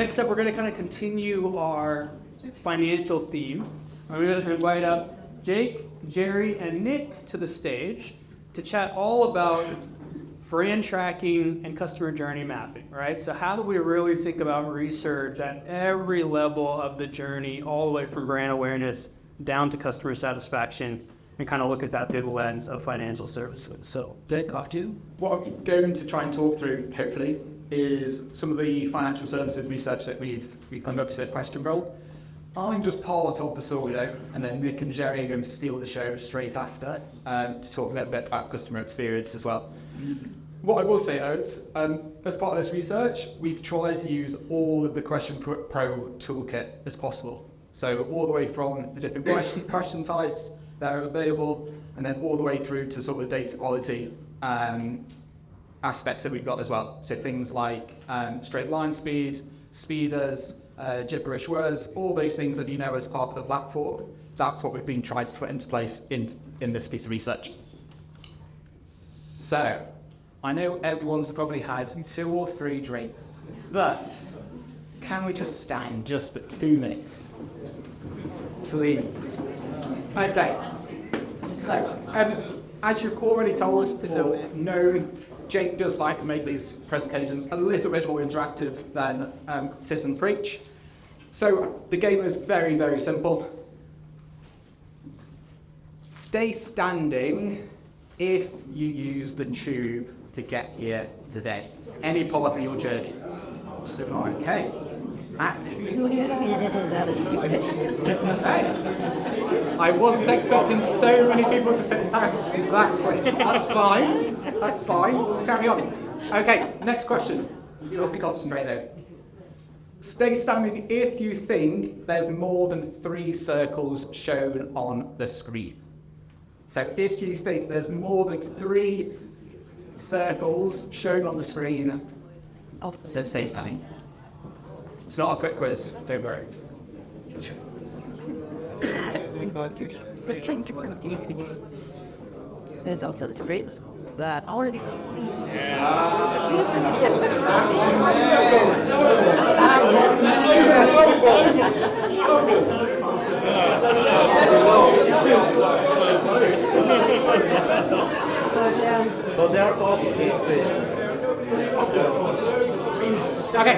next up, we're going to kind of continue our financial theme. We're going to invite up Jake, Jerry, and Nick to the stage to chat all about brand tracking and customer journey mapping, right? So how do we really think about research at every level of the journey, all the way from brand awareness down to customer satisfaction, and kind of look at that through the lens of financial services. So, Jake, off to you. What I'm going to try and talk through, hopefully, is some of the financial services research that we've conducted at QuestionPro. I'm just part of the story though, and then Nick and Jerry are going to steal the show straight after to talk a little bit about customer experience as well. What I will say though is, as part of this research, we've tried to use all of the QuestionPro toolkit as possible. So all the way from the different question types that are available, and then all the way through to sort of data quality aspects that we've got as well. So things like straight line speed, speeders, gibberish words, all those things that you know as part of the platform. That's what we've been trying to put into place in this piece of research. So, I know everyone's probably had 2 or 3 drinks, but can we just stand just for 2 minutes? Please. Okay. So, as you've already told or known, Jake does like to make these presentations a little bit more interactive than sit and preach. So the game is very, very simple. Stay standing if you use the tube to get here today. Any part of your journey. So, okay. I wasn't expecting so many people to sit down. That's fine. That's fine. Carry on. Okay, next question. You have to concentrate though. Stay standing if you think there's more than 3 circles shown on the screen. So if you think there's more than 3 circles shown on the screen, then stay standing. It's not a quick quiz, don't worry. There's also the scripts that already. Okay,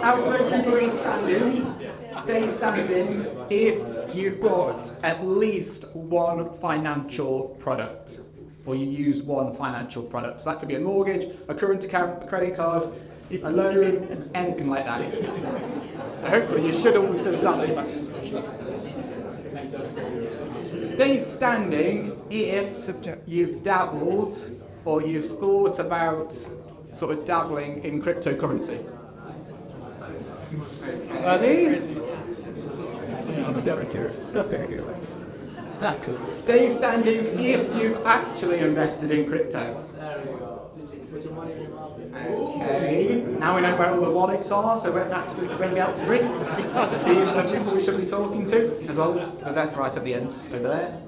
out of those people who are standing, stay standing if you've got at least one financial product, or you use one financial product. So that could be a mortgage, a current account, a credit card, a loan, anything like that. So hopefully you should all still stand. Stay standing if you've dabbled or you've thought about sort of dabbling in cryptocurrency. Ready? Stay standing if you've actually invested in crypto. Okay, now we know where all the wallets are, so we don't have to bring out the drinks. These are the people we should be talking to, as well as the vet right at the end, over there.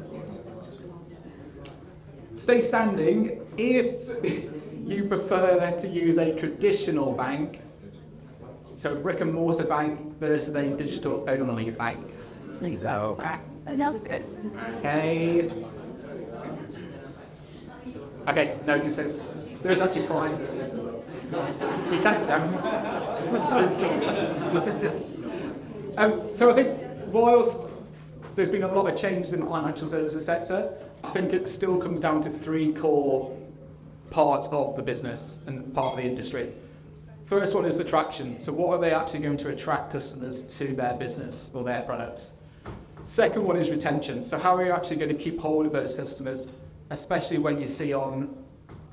Stay standing if you prefer to use a traditional bank, so a brick and mortar bank versus a digital only bank. Okay. Okay, no consent. There's actually prizes. You can sit down. So I think whilst there's been a lot of changes in the financial services sector, I think it still comes down to 3 core parts of the business and part of the industry. First one is attraction. So what are they actually going to attract customers to their business or their products? Second one is retention. So how are you actually going to keep hold of those customers, especially when you see on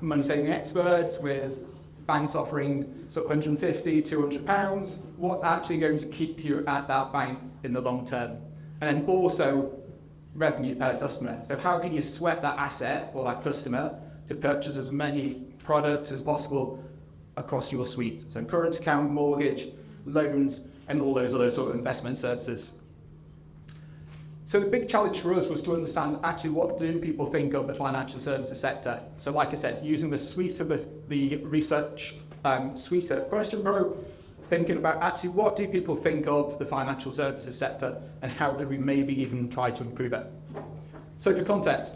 Money Saving Experts with banks offering sort of £150, £200, what's actually going to keep you at that bank in the long term? And then also revenue per customer. So how can you sweat that asset or that customer to purchase as many products as possible across your suite? So current account, mortgage, loans, and all those other sort of investment services. So the big challenge for us was to understand actually what do people think of the financial services sector. So like I said, using the suite of the research suite at QuestionPro, thinking about actually what do people think of the financial services sector and how do we maybe even try to improve it. So for context,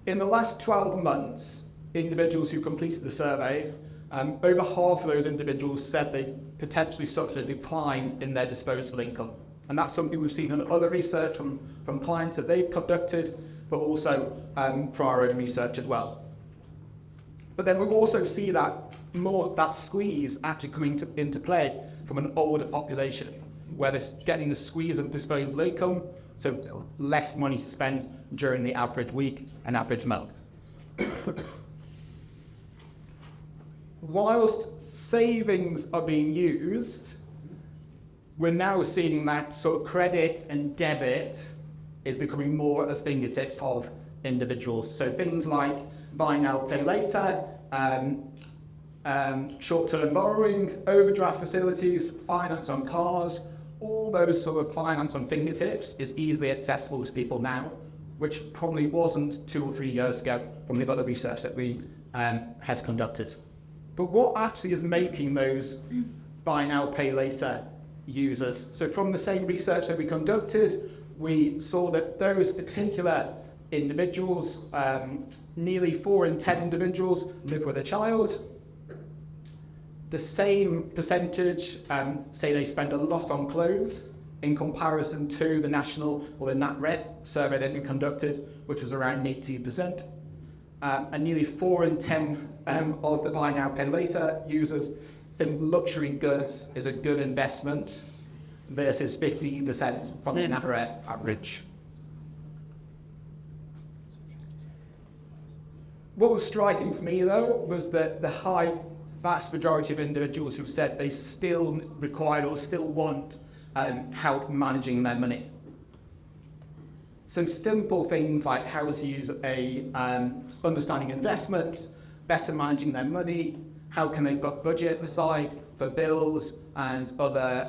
in the last 12 months, individuals who completed the survey, over half of those individuals said they potentially suffered a decline in their disposable income. And that's something we've seen in other research from clients that they've conducted, but also from our own research as well. But then we also see that squeeze actually coming into play from an older population, where they're getting the squeeze of disposable income, so less money to spend during the average week and average month. Whilst savings are being used, we're now seeing that sort of credit and debit is becoming more at the fingertips of individuals. So things like buy now, pay later, short-term borrowing, overdraft facilities, finance on cars, all those sort of finance on fingertips is easily accessible to people now, which probably wasn't 2 or 3 years ago from the other research that we had conducted. But what actually is making those buy now, pay later users? So from the same research that we conducted, we saw that those particular individuals, nearly 4 in 10 individuals live with a child. The same percentage say they spend a lot on clothes in comparison to the national or the NatRep survey that we conducted, which was around 18%. And nearly 4 in 10 of the buy now, pay later users think luxury goods is a good investment versus 15% from the NatRep average. What was striking for me though was that the vast majority of individuals who said they still required or still want help managing their money. Some simple things like how to use understanding investments, better managing their money, how can they put budget aside for bills and other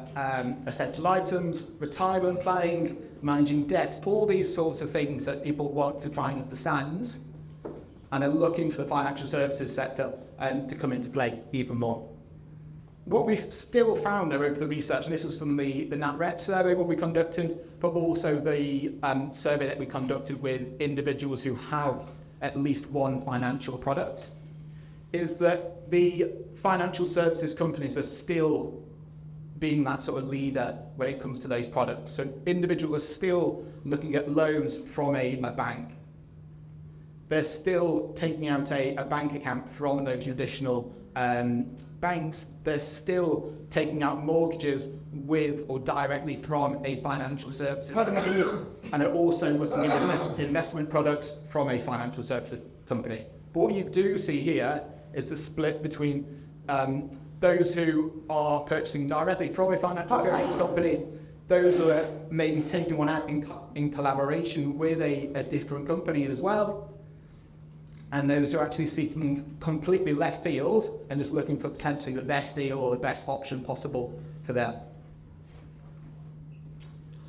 essential items, retirement planning, managing debt, all these sorts of things that people want to try and understand, and are looking for the financial services sector to come into play even more. What we've still found though over the research, and this was from the NatRep survey what we conducted, but also the survey that we conducted with individuals who have at least one financial product, is that the financial services companies are still being that sort of leader when it comes to those products. So individuals are still looking at loans from a bank. They're still taking out a bank account from those traditional banks. They're still taking out mortgages with or directly from a financial services company, and are also looking at investment products from a financial services company. But what you do see here is the split between those who are purchasing directly from a financial services company, those who are maybe taking one out in collaboration with a different company as well, and those who are actually seeking completely left field and just looking for potentially the best deal or the best option possible for them.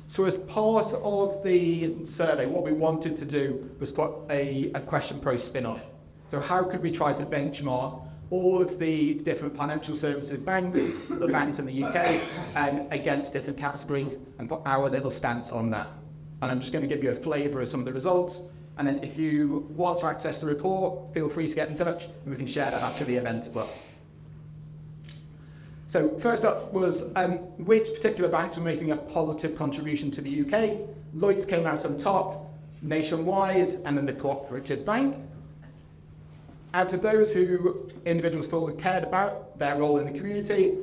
So as part of the survey, what we wanted to do was put a QuestionPro spin on it. So how could we try to benchmark all of the different financial services banks, the banks in the UK, against different categories, and put our little stance on that. And I'm just going to give you a flavour of some of the results. And then if you want to access the report, feel free to get in touch and we can share that after the event as well. So first up was which particular banks were making a positive contribution to the UK. Lloyds came out on top, Nationwide, and then the Cooperative Bank. Out of those who individuals thought we cared about their role in the community,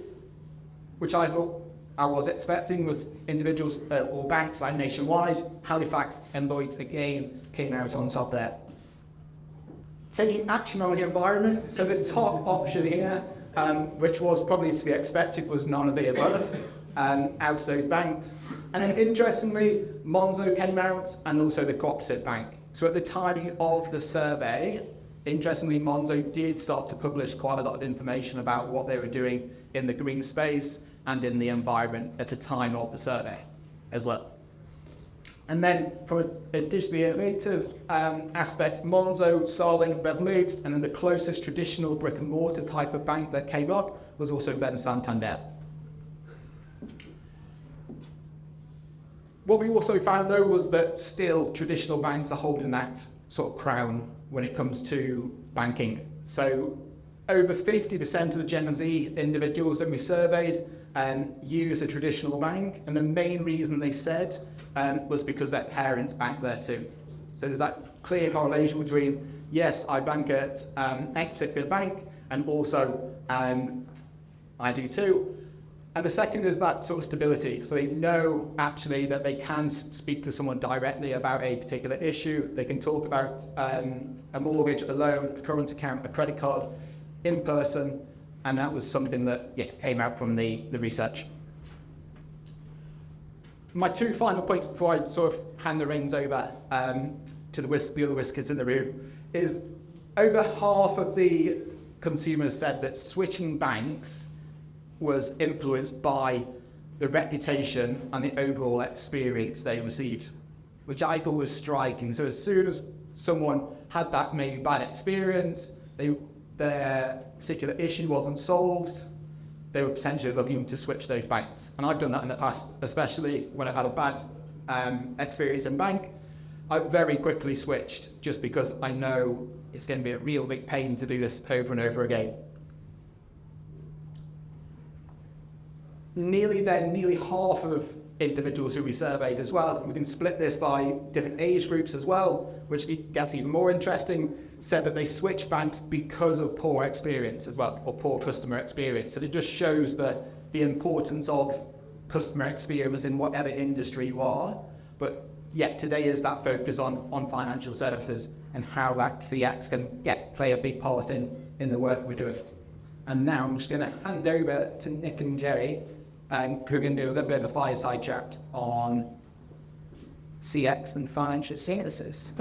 which I thought I was expecting, was individuals or banks like Nationwide, Halifax, and Lloyds again came out on top there. Taking action on the environment, so the top option here, which was probably to be expected, was none of the above, out of those banks. And then interestingly, Monzo came out and also the Cooperative Bank. So at the time of the survey, interestingly, Monzo did start to publish quite a lot of information about what they were doing in the green space and in the environment at the time of the survey as well. And then from a digitally innovative aspect, Monzo, Starling, Revolut, and then the closest traditional brick and mortar type of bank that came up was also then Santander. What we also found though was that still traditional banks are holding that sort of crown when it comes to banking. So over 50% of the Gen Z individuals that we surveyed use a traditional bank, and the main reason they said was because their parents bank there too. So there's that clear correlation between, yes, I bank at X particular bank, and also I do too. And the second is that sort of stability. So they know actually that they can speak to someone directly about a particular issue. They can talk about a mortgage, a loan, a current account, a credit card in person. And that was something that came out from the research. My two final points before I sort of hand the reins over to the other whiskers in the room is over half of the consumers said that switching banks was influenced by the reputation and the overall experience they received, which I thought was striking. So as soon as someone had that maybe bad experience, their particular issue wasn't solved, they were potentially looking to switch those banks. And I've done that in the past, especially when I've had a bad experience in bank. I've very quickly switched just because I know it's going to be a real big pain to do this over and over again. Nearly half of individuals who we surveyed as well, we can split this by different age groups as well, which gets even more interesting, said that they switched banks because of poor experience as well, or poor customer experience. So it just shows the importance of customer experience in whatever industry you are. But yet today is that focus on financial services and how that CX can play a big part in the work we're doing. And now I'm just going to hand over to Nick and Jerry, who are going to do a little bit of a fireside chat on CX and financial services.